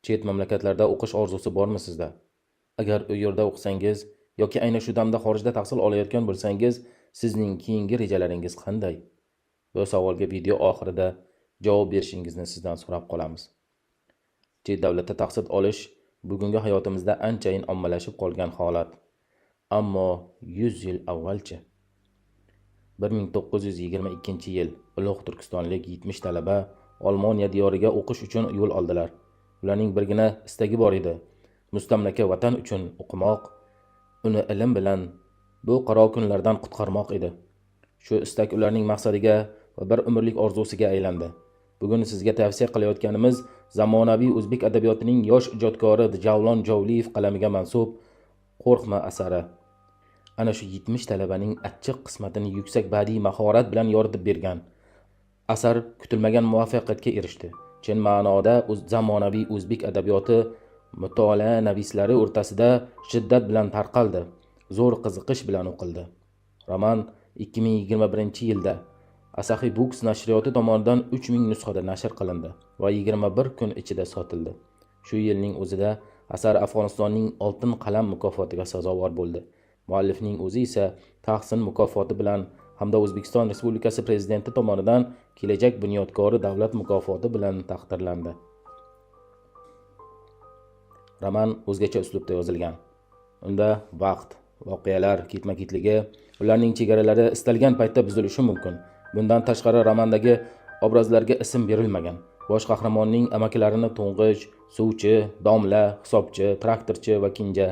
Chet mamlakatlarda o'qish orzusi bormi sizda? Agar u yerda o'qisangiz yoki aynan shu damda xorijda tahsil olayotgan bo'lsangiz, sizning keyingi rejalaringiz qanday? Bu savolga video oxirida javob berishingizni sizdan so'rab qolamiz. Chet davlatda tahsil olish bugungi hayotimizda anchayin ommalashib qolgan holat. Ammo 100 yil avvalchi 1922-yil ulug' turkistonlik 70 talaba Olmoniya diyoriga o'qish uchun yo'l oldilar. Ularning birgina istagi bor edi: mustamlaka vatan uchun o'qimoq, uni ilm bilan bu qaro kunlardan qutqarmoq edi. Shu istak ularning maqsadiga va bir umrlik orzusiga aylandi. Bugun sizga tavsiya qilayotganimiz zamonaviy o'zbek adabiyotining yosh ijodkori Javlon Jovliyev qalamiga mansub Qo'rqma asari. Ana shu 70 talabaning achchiq qismatini yuksak badiiy mahorat bilan yoritib bergan asar kutilmagan muvaffaqiyatga erishdi. Chin ma'noda zamonaviy o'zbek adabiyoti mutolaa navislari o'rtasida shiddat bilan tarqaldi, zo'r qiziqish bilan o'qildi. Roman 2021-yilda Asahi Books nashriyoti tomonidan 3000 nusxada nashr qilindi va 21 kun ichida sotildi. Shu yilning o'zida asar Afg'onistonning Oltin qalam mukofotiga sazovor bo'ldi. Muallifning o'zi esa Tahsin mukofoti bilan hamda O'zbekiston Respublikasi prezidenti tomonidan Kelajak bunyodkori davlat mukofoti bilan taqdirlandi. Roman o'zgacha uslubda yozilgan. Unda vaqt, voqealar ketma-ketligi, ularning chegaralari istalgan paytda buzilishi mumkin. Bundan tashqari romandagi obrazlarga ism berilmagan. Bosh qahramonning amakilarini to'ng'ich, suvchi, domla, hisobchi, traktorchi va kinja,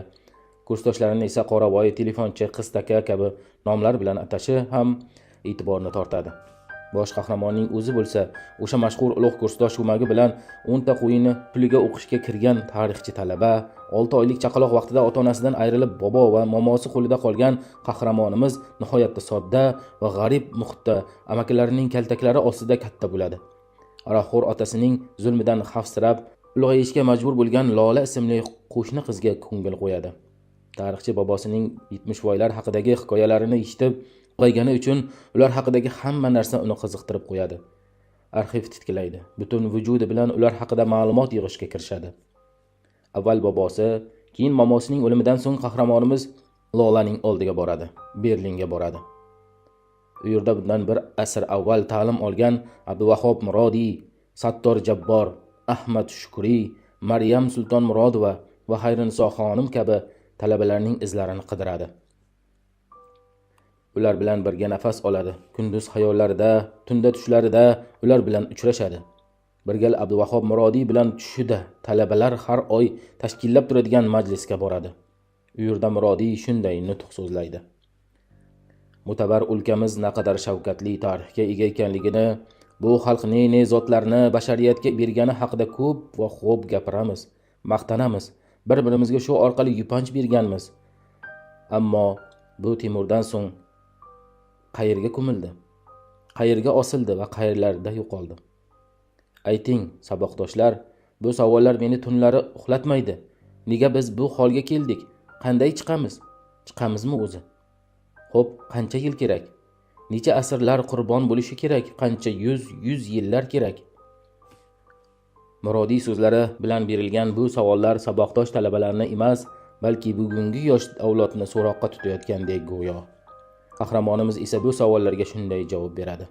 kursdoshlarini esa qoravoy, telefonchi, qistaka kabi nomlar bilan atashi ham e'tiborni tortadi. Bosh qahramonning o'zi bo'lsa, o'sha mashhur ulug' kursdosh ko'magi bilan 10 ta qo'yini puliga o'qishga kirgan tarixchi talaba, 6 oylik chaqaloq vaqtida ota-onasidan ayrilib bobo va momosi qo'lida qolgan qahramonimiz nihoyatda sodda va g'arib muhitda amakilarining kaltaklari ostida katta bo'ladi. Aroqxo'r otasining zulmidan xavfsirab, ulg'ayishga majbur bo'lgan Lola ismli qo'shni qizga ko'ngil qo'yadi. Tarixchi bobosining 70voylar haqidagi hikoyalarini eshitib ulg'aygani uchun ular haqidagi hamma narsa uni qiziqtirib qo'yadi. Arxiv titkilaydi. Butun vujudi bilan ular haqida ma'lumot yig'ishga kirishadi. Avval bobosi, keyin momosining o'limidan so'ng qahramonimiz Lolaning oldiga boradi, Berlinga boradi. U yerda bundan bir asr avval ta'lim olgan Abduvahhab Murodiy, Sattor Jabbor, Ahmad Shukriy, Maryam Sulton Murodova va Xayriniso xonim kabi talabalarning izlarini qidiradi. Ular bilan birga nafas oladi. Kunduz xayollarida, tunda tushlarida ular bilan uchrashadi. Bir gal Abduvahhab Murodiy bilan tushida talabalar har oy tashkillab turadigan majlisga boradi. U yerda Murodiy shunday nutq so'zlaydi: Mutabar o'lkamiz naqadar shavkatli tarixga ega ekanligini, bu xalq ne zotlarni bashariyatga bergani haqida ko'p va xo'p gapiramiz, maqtanamiz, bir-birimizga shu orqali yupanch berganmiz. Ammo bu Temurdan so'ng qayerga ko'mildi? Qayerga osildi va qayerlarda yo'qoldi? Ayting, saboqdoshlar, bu savollar meni tunlari uxlatmaydi. Nega biz bu holga keldik? Qanday chiqamiz? Chiqamizmi o'zi? Xo'p, qancha yil kerak? Necha asrlar qurbon bo'lishi kerak? Qancha yuz yillar kerak? Murodiy so'zlari bilan berilgan bu savollar saboqdosh talabalarni emas, balki bugungi yosh avlodni so'roqqa tutayotgandek go'yo. Qahramonimiz esa bu savollarga shunday javob beradi: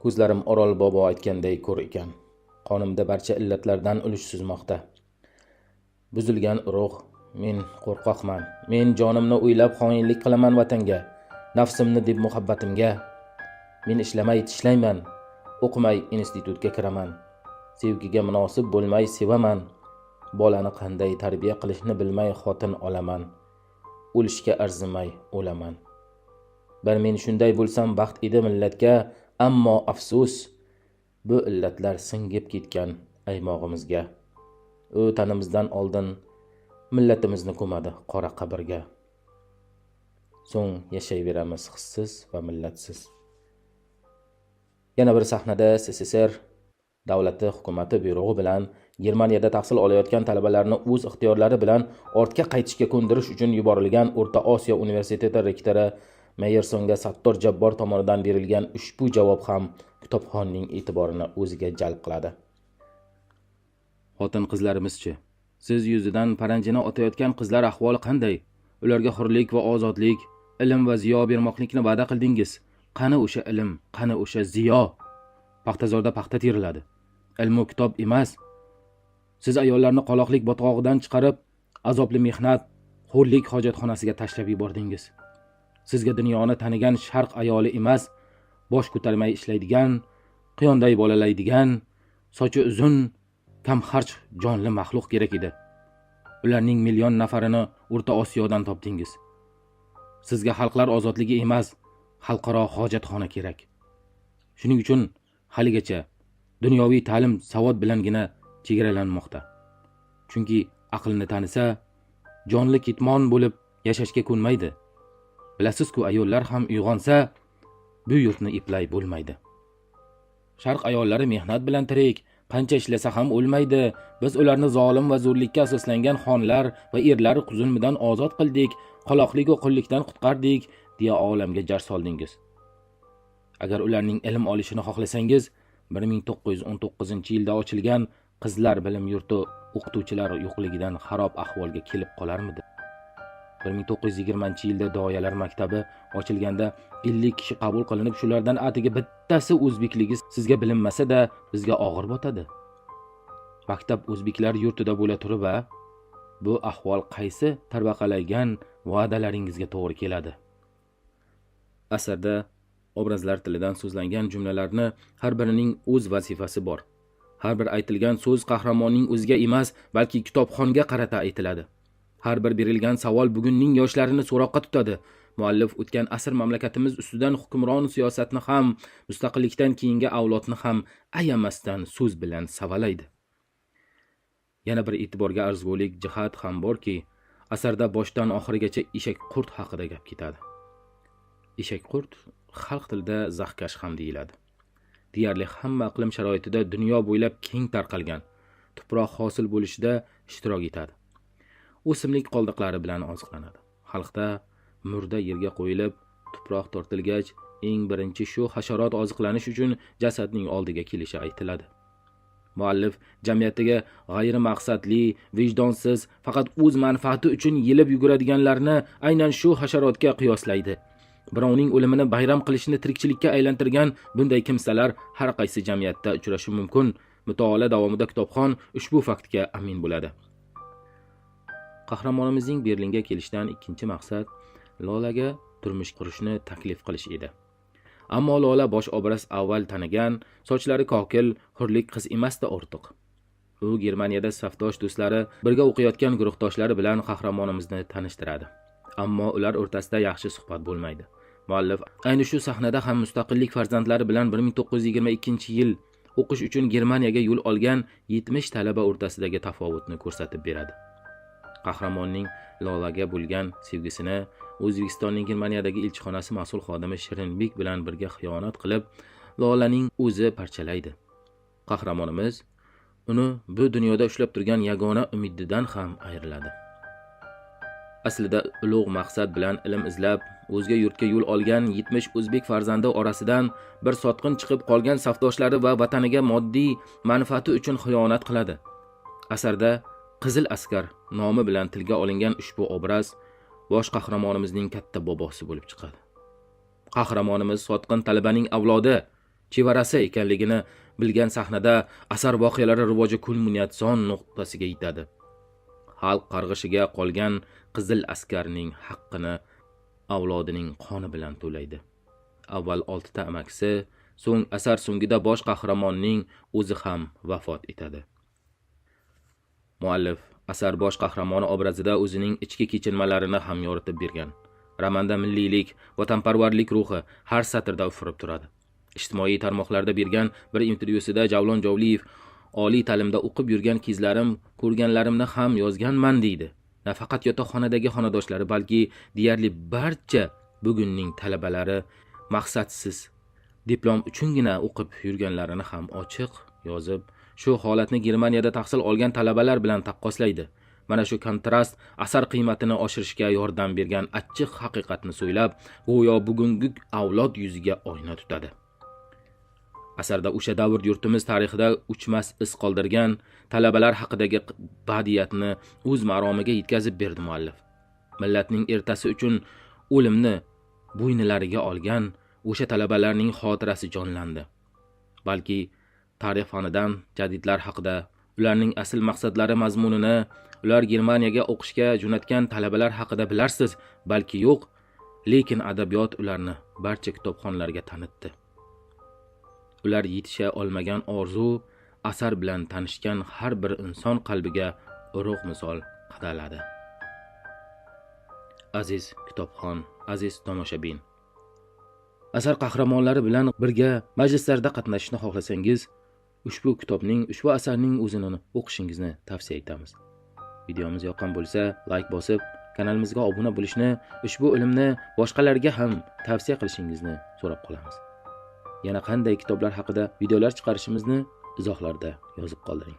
Ko'zlarim Orol bobo aytganday ko'r ekan. Qonimda barcha illatlardan ulush suzmoqda. Buzilgan urug', men qo'rqoqman. Men jonimni o'ylab xoinlik qilaman vatanga, nafsimni deb muhabbatimga. Men ishlamay tishlayman, o'qimay institutga kiraman. Sevgiga munosib bo'lmay sevaman. Bolani qanday tarbiya qilishni bilmay xotin olaman. O'lishga arzimay o'laman. Bir men shunday bo'lsam baxt edi millatga, ammo afsus, bu illatlar singib ketgan aymog'imizga. U tanimizdan oldin millatimizni ko'madi qora qabrga. So'ng yashayveramiz hissiz va millatsiz. Yana bir sahnada SSSR davlati hukumati buyrug'i bilan Germaniyada tahsil olayotgan talabalarni o'z ixtiyorlari bilan ortga qaytishga ko'ndirish uchun yuborilgan O'rta Osiyo universiteti rektori Meyersonga Sattor Jabbor tomonidan berilgan ushbu javob ham kitobxonning e'tiborini o'ziga jalb qiladi. Xotin-qizlarimiz-chi? Siz yuzidan paranjini otayotgan qizlar ahvoli qanday? Ularga hurlik va ozodlik, ilm va ziyo bermoqlikni va'da qildingiz. Qani o'sha ilm, qani o'sha ziyo? Paxtazorda paxta teriladi. Ilm va kitob emas. Siz ayollarni qoloqlik botqog'idan chiqarib, azobli mehnat, xo'rlik hojatxonasiga tashlab yubordingiz. Sizga dunyoni tanigan sharq ayoli emas, bosh ko'tarmay ishlaydigan, quyonday bolalaydigan, sochi uzun, kamxarch jonli maxluq kerak edi. Ularning million nafarini O'rta Osiyodan topdingiz. Sizga xalqlar ozodligi emas, xalqaro hojatxona kerak. Shuning uchun haligacha dunyoviy ta'lim savod bilangina chegaralanmoqda. Chunki aqlni tanisa, jonli ketmon bo'lib yashashga ko'nmaydi. Bilasiz-ku, ayollar ham uyg'onsa, bu yurtni eplay bo'lmaydi. Sharq ayollari mehnat bilan tirik, qancha ishlasa ham o'lmaydi. Biz ularni zolim va zo'rlikka asoslangan xonlar va erlar zulmidan ozod qildik, qoloqlik va qullikdan qutqardik, deya olamga jar soldingiz. Agar ularning ilm olishini xohlasangiz, 1919-yilda ochilgan qizlar bilim yurti o'qituvchilar yo'qligidan xarob ahvolga kelib qolarmidi? 1920-yilda doyalar maktabi ochilganda 50 kishi qabul qilinib, shulardan atiga bittasi o'zbekligi sizga bilinmasa-da, bizga og'ir botadi. Maktab o'zbeklar yurtida bo'la turib, bu ahvol qaysi tarbaqalagan va'dalaringizga to'g'ri keladi? Asarda obrazlar tilidan so'zlangan jumlalarni har birining o'z vazifasi bor. Har bir aytilgan so'z qahramonning o'ziga emas, balki kitobxonga qarata aytiladi. Har bir berilgan savol bugunning yoshlarini so'roqqa tutadi. Muallif o'tgan asr mamlakatimiz ustidan hukmron siyosatni ham, mustaqillikdan keyingi avlodni ham ayamasdan so'z bilan savalaydi. Yana bir e'tiborga arzigulik jihat ham borki, asarda boshdan oxirigacha eshak qurt haqida gap ketadi. Eshak qurt xalq tilida zaxkash ham deyiladi. Deyarli hamma iqlim sharoitida dunyo bo'ylab keng tarqalgan, tuproq hosil bo'lishida ishtirok etadi. O'simlik qoldiqlari bilan oziqlanadi. Xalqda murda yerga qo'yilib, tuproq tortilgach, eng birinchi shu hasharot oziqlanish uchun jasadning oldiga kelishi aytiladi. Muallif jamiyatiga g'ayri maqsadli, vijdonsiz, faqat o'z manfaati uchun yelib yuguradiganlarni aynan shu hasharotga qiyoslaydi. Birovning o'limini bayram qilishni tirikchilikka aylantirgan bunday kimsalar har qaysi jamiyatda uchrashi mumkin. Mutolaa davomida kitobxon ushbu faktga amin bo'ladi. Qahramonimizning Berlinga kelishidan ikkinchi maqsad Lolaga turmush qurishni taklif qilish edi. Ammo Lola bosh obraz avval tanigan, sochlari kokil, hurlik qiz emasdi ortiq. U Germaniyada safdosh do'stlari, birga o'qiyotgan guruhdoshlari bilan qahramonimizni tanishtiradi. Ammo ular o'rtasida yaxshi suhbat bo'lmaydi. Muallif ayni shu sahnada ham mustaqillik farzandlari bilan 1922-yil o'qish uchun Germaniyaga yo'l olgan 70 talaba o'rtasidagi tafovutni ko'rsatib beradi. Qahramonning Lolaga bo'lgan sevgisini O'zbekistonning Germaniyadagi elchixonasi mas'ul xodimi Shirinbek bilan birga xiyonat qilib, Lolaning o'zi parchalaydi. Qahramonimiz uni bu dunyoda ushlab turgan yagona umididan ham ayriladi. Aslida ulug' maqsad bilan ilm izlab, o'zga yurtga yo'l olgan 70 o'zbek farzandi orasidan bir sotqin chiqib qolgan safdoshlari va vataniga moddiy manfaati uchun xiyonat qiladi. Asarda Qizil askar nomi bilan tilga olingan ushbu obraz bosh qahramonimizning katta bobosi bo'lib chiqadi. Qahramonimiz sotqin talabaning avlodi, chevarasi ekanligini bilgan sahnada asar voqealari rivoji kulminatsion nuqtasiga yetadi. Xalq qarg'ishiga qolgan qizil askarning haqqini avlodining qoni bilan to'laydi. Avval 6 ta amakisi, so'ng asar so'ngida bosh qahramonning o'zi ham vafot etadi. Muallif asar bosh qahramoni obrazida o'zining ichki kechinmalarini ham yoritib bergan. Romanda milliylik, vatanparvarlik ruhi har satrda ufurib turadi. Ijtimoiy tarmoqlarda bergan bir intervyusida Javlon Javliyev oliy ta'limda o'qib yurgan kezlarim, ko'rganlarimni ham yozganman deydi. Nafaqat yotoqxonadagi xonadoshlari, balki deyarli barcha bugunning talabalari maqsadsiz diplom uchungina o'qib yurganlarini ham ochiq yozib, shu holatni Germaniyada tahsil olgan talabalar bilan taqqoslaydi. Mana shu kontrast asar qiymatini oshirishga yordam bergan achchiq haqiqatni so'ylab, go'yo bugungi avlod yuziga oyna tutadi. Asarda o'sha davr yurtimiz tarixida o'chmas iz qoldirgan talabalar haqidagi badiiyatni o'z maromiga yetkazib berdi muallif. Millatning ertasi uchun o'limni bo'ynilariga olgan o'sha talabalarning xotirasi jonlandi. Balki tarix fanidan jadidlar haqida, ularning asl maqsadlari mazmunini, ular Germaniyaga o'qishga jo'natgan talabalar haqida bilarsiz, balki yo'q, lekin adabiyot ularni barcha kitobxonlarga tanitdi. Ular yetisha olmagan orzu, asar bilan tanishgan har bir inson qalbiga urug' misol qadaladi. Aziz kitobxon, aziz tomoshabin, asar qahramonlari bilan birga majlislarda qatnashishni xohlasangiz, ushbu kitobning, ushbu asarning o'zini o'qishingizni tavsiya etamiz. Videomiz yoqqan bo'lsa, like bosib, kanalimizga obuna bo'lishni, ushbu ilmni boshqalarga ham tavsiya qilishingizni so'rab qolamiz. Yana qanday kitoblar haqida videolar chiqarishimizni izohlarda yozib qoldiring.